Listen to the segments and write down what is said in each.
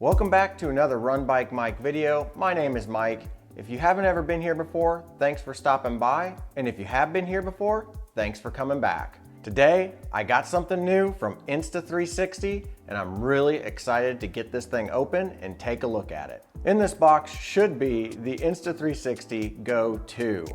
Welcome back to another Run Bike Mike video. My name is Mike. If you haven't ever been here before, thanks for stopping by. And if you have been here before, thanks for coming back. Today, I got something new from Insta360 and I'm really excited to get this thing open and take a look at it. In this box should be the Insta360 GO 2.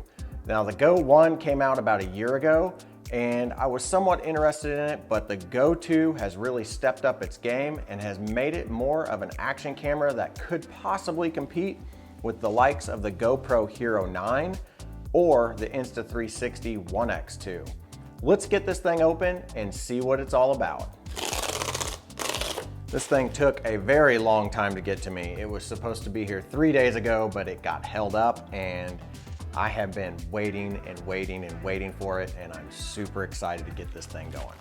Now the GO 1 came out about a year ago and I was somewhat interested in it, but the GO 2 has really stepped up its game and has made it more of an action camera that could possibly compete with the likes of the GoPro Hero 9 or the Insta360 1X2. Let's get this thing open and see what it's all about. This thing took a very long time to get to me. It was supposed to be here 3 days ago, but it got held up and I have been waiting and waiting and waiting for it, and I'm super excited to get this thing going.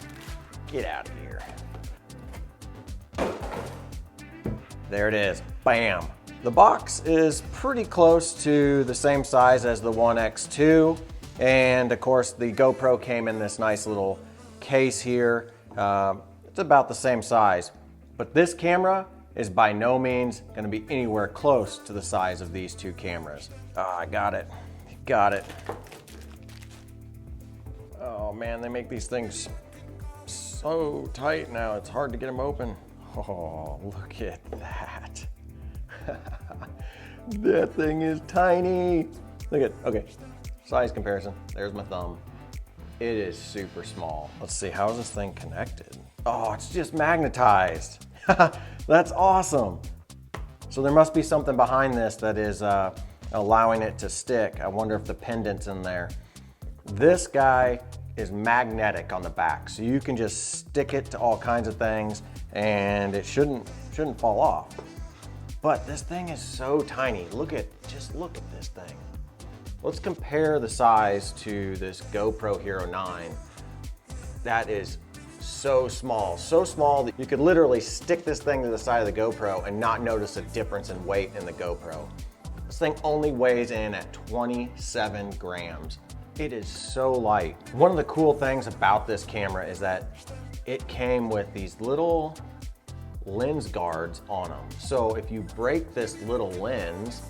Get out of here. There it is, bam. The box is pretty close to the same size as the 1X2, and of course the GoPro came in this nice little case here. It's about the same size, but this camera is by no means gonna be anywhere close to the size of these two cameras. I got it. Got it. Oh man, they make these things so tight now, it's hard to get them open. Oh, look at that. That thing is tiny. Look at, okay, size comparison. There's my thumb. It is super small. Let's see, how is this thing connected? Oh, it's just magnetized. That's awesome. So there must be something behind this that is allowing it to stick. I wonder if the pendant's in there. This guy is magnetic on the back, so you can just stick it to all kinds of things and it shouldn't fall off. But this thing is so tiny. Just look at this thing. Let's compare the size to this GoPro Hero 9. That is so small that you could literally stick this thing to the side of the GoPro and not notice a difference in weight in the GoPro. This thing only weighs in at 27 grams. It is so light. One of the cool things about this camera is that it came with these little lens guards on them. So if you break this little lens,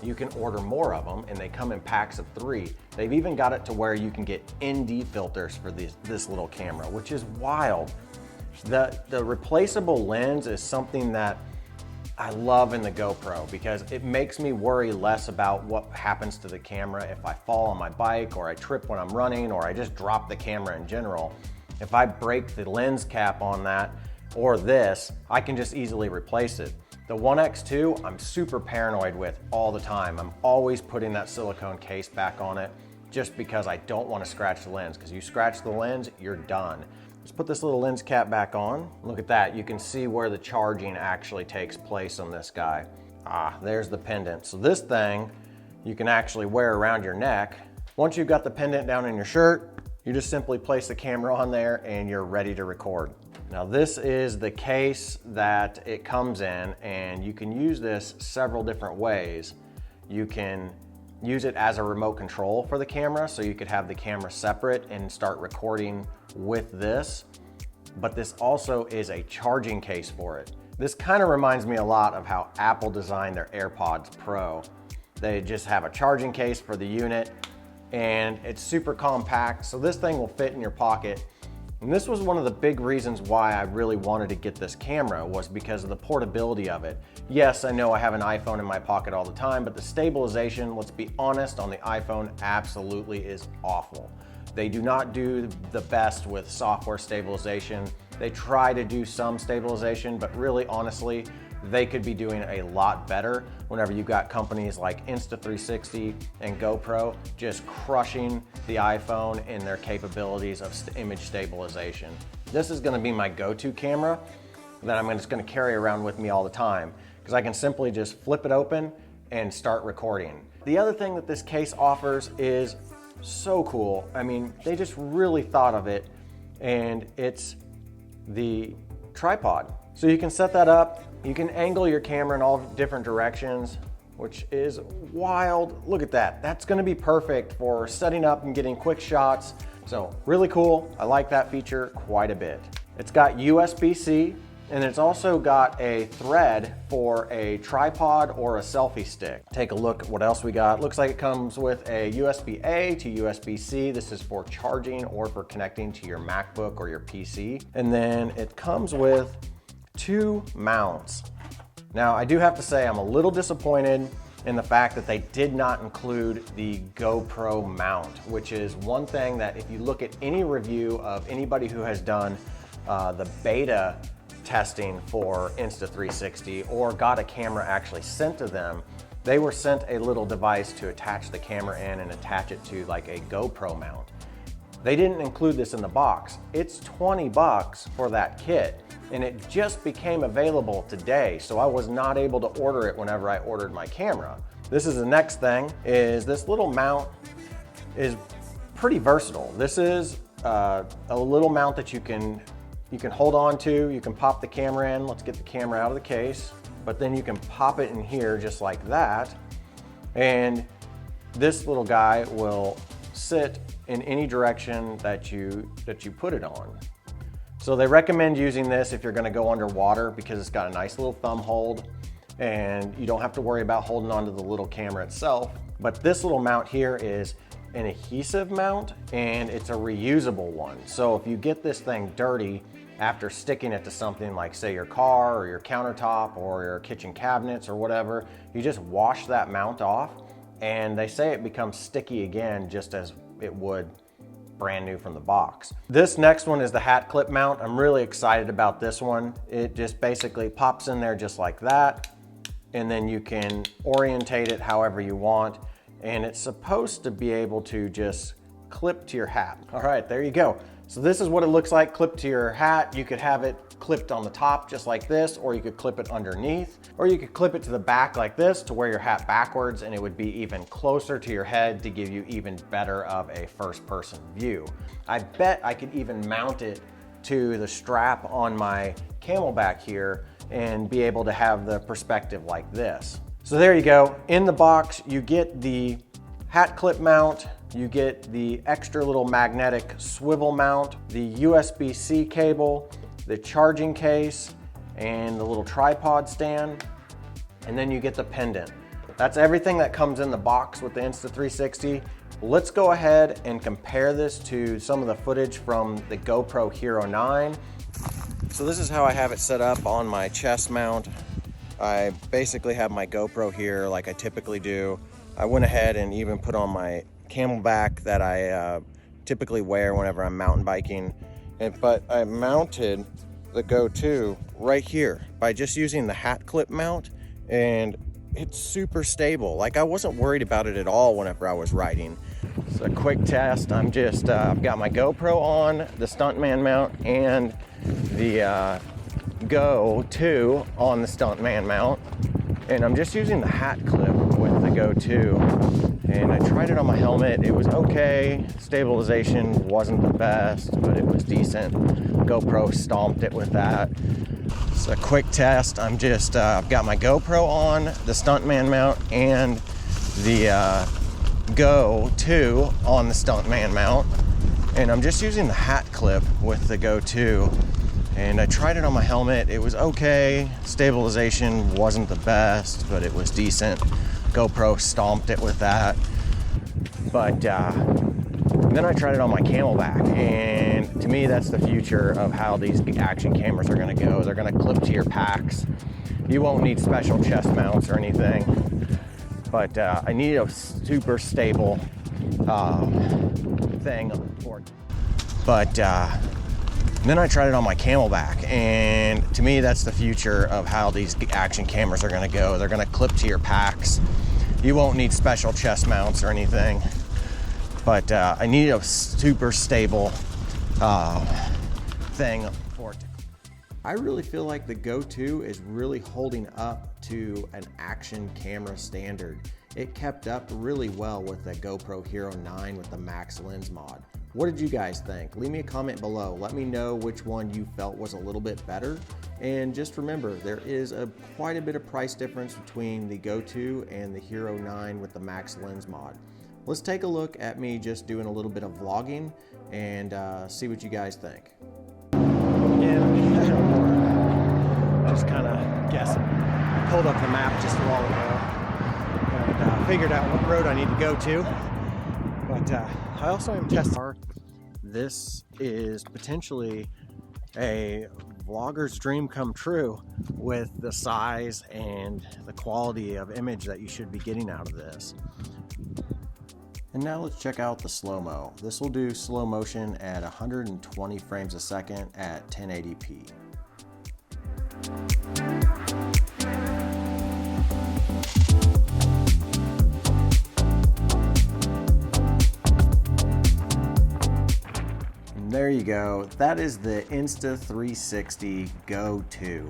you can order more of them and they come in packs of 3. They've even got it to where you can get ND filters for this little camera, which is wild. The replaceable lens is something that I love in the GoPro because it makes me worry less about what happens to the camera if I fall on my bike or I trip when I'm running or I just drop the camera in general. If I break the lens cap on that or this, I can just easily replace it. The 1X2, I'm super paranoid with all the time. I'm always putting that silicone case back on it just because I don't want to scratch the lens, because you scratch the lens, you're done. Let's put this little lens cap back on. Look at that, you can see where the charging actually takes place on this guy. Ah, there's the pendant. So this thing, you can actually wear around your neck. Once you've got the pendant down in your shirt, you just simply place the camera on there and you're ready to record. Now this is the case that it comes in, and you can use this several different ways. You can use it as a remote control for the camera, so you could have the camera separate and start recording with this, but this also is a charging case for it. This kind of reminds me a lot of how Apple designed their AirPods Pro. They just have a charging case for the unit and it's super compact, so this thing will fit in your pocket. And this was one of the big reasons why I really wanted to get this camera, was because of the portability of it. Yes, I know I have an iPhone in my pocket all the time, but the stabilization, let's be honest, on the iPhone absolutely is awful. They do not do the best with software stabilization. They try to do some stabilization, but really honestly, they could be doing a lot better whenever you've got companies like Insta360 and GoPro just crushing the iPhone in their capabilities of image stabilization. This is gonna be my go-to camera that I'm just gonna carry around with me all the time, because I can simply just flip it open and start recording. The other thing that this case offers is so cool. I mean, they just really thought of it, and it's the tripod. So you can set that up, you can angle your camera in all different directions, which is wild. Look at that. That's gonna be perfect for setting up and getting quick shots. So really cool. I like that feature quite a bit. It's got USB-C And it's also got a thread for a tripod or a selfie stick. Take a look at what else we got. Looks like it comes with a USB-A to USB-C. This is for charging or for connecting to your MacBook or your PC. And then it comes with 2 mounts. Now, I do have to say I'm a little disappointed in the fact that they did not include the GoPro Mount, which is one thing that if you look at any review of anybody who has done the beta testing for Insta360 or got a camera actually sent to them, they were sent a little device to attach the camera in and attach it to like a GoPro mount. They didn't include this in the box. It's 20 bucks for that kit, and it just became available today, so I was not able to order it whenever I ordered my camera. This is the next thing, is this little mount is pretty versatile. This is a little mount that you can hold on to. You can pop the camera in. Let's get the camera out of the case, but then you can pop it in here just like that, and this little guy will sit in any direction that you put it on. So they recommend using this if you're gonna go underwater because it's got a nice little thumb hold and you don't have to worry about holding onto the little camera itself. But this little mount here is an adhesive mount and it's a reusable one. So if you get this thing dirty after sticking it to something like say your car or your countertop or your kitchen cabinets or whatever, you just wash that mount off and they say it becomes sticky again just as it would brand new from the box. This next one is the hat clip mount. I'm really excited about this one. It just basically pops in there just like that, and then you can orientate it however you want, and it's supposed to be able to just clip to your hat. All right, there you go. So this is what it looks like clipped to your hat. You could have it clipped on the top just like this, or you could clip it underneath, or you could clip it to the back like this to wear your hat backwards and it would be even closer to your head to give you even better of a first person view. I bet I could even mount it to the strap on my Camelback here and be able to have the perspective like this. So there you go. In the box, you get the hat clip mount, you get the extra little magnetic swivel mount, the USB-C cable, the charging case, and the little tripod stand, and then you get the pendant. That's everything that comes in the box with the Insta360. Let's go ahead and compare this to some of the footage from the GoPro Hero 9. So this is how I have it set up on my chest mount. I basically have my GoPro here like I typically do. I went ahead and even put on my Camelback that I typically wear whenever I'm mountain biking. But I mounted the Go 2 right here by just using the hat clip mount, and it's super stable. Like I wasn't worried about it at all whenever I was riding. It's a quick test. I'm just, I've got my GoPro on, the Stuntman mount, and the Go 2 on the Stuntman mount. And I'm just using the hat clip with the Go 2. And I tried it on my helmet. It was okay. Stabilization wasn't the best, but it was decent. GoPro stomped it with that. It's a quick test. I'm just, I've got my GoPro on, the Stuntman mount, and the Go 2 on the Stuntman mount. And I'm just using the hat clip with the Go 2. And I tried it on my helmet. It was okay. Stabilization wasn't the best, but it was decent. GoPro stomped it with that. But then I tried it on my Camelback, and to me that's the future of how these action cameras are going to go. They're going to clip to your packs. You won't need special chest mounts or anything, but I need a super stable thing for it. But then I tried it on my Camelback, and to me that's the future of how these action cameras are going to go. They're going to clip to your packs. You won't need special chest mounts or anything, but I need a super stable thing for it. I really feel like the Go 2 is really holding up to an action camera standard. It kept up really well with the GoPro Hero 9 with the Max Lens mod. What did you guys think? Leave me a comment below. Let me know which one you felt was a little bit better. And just remember, there is quite a bit of price difference between the Go 2 and the Hero 9 with the Max Lens mod. Let's take a look at me just doing a little bit of vlogging and see what you guys think. Yeah, guessing. I pulled up the map just a while ago and figured out what road I need to go to. But I also am testing. This is potentially a vlogger's dream come true with the size and the quality of image that you should be getting out of this. And now let's check out the slow-mo. This will do slow motion at 120 frames a second at 1080p. And there you go. That is the Insta360 GO 2.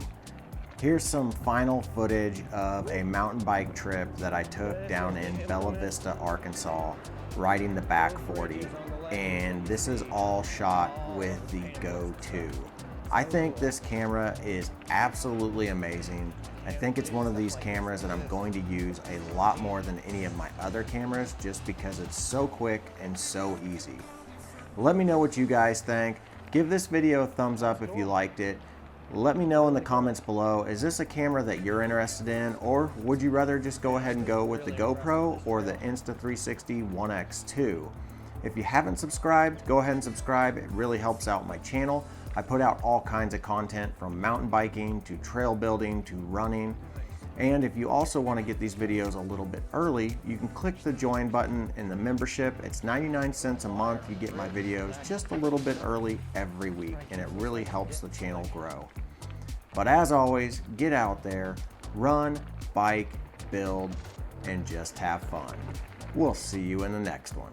Here's some final footage of a mountain bike trip that I took down in Bella Vista, Arkansas, riding the back 40. And this is all shot with the GO 2. I think this camera is absolutely amazing. I think it's one of these cameras that I'm going to use a lot more than any of my other cameras just because it's so quick and so easy. Let me know what you guys think. Give this video a thumbs up if you liked it. Let me know in the comments below, is this a camera that you're interested in, or would you rather just go ahead and go with the GoPro or the Insta360 One X2? If you haven't subscribed, go ahead and subscribe. It really helps out my channel. I put out all kinds of content from mountain biking to trail building to running. And if you also want to get these videos a little bit early, you can click the join button in the membership. It's 99 cents a month. You get my videos just a little bit early every week, and it really helps the channel grow. But as always, get out there, run, bike, build, and just have fun. We'll see you in the next one.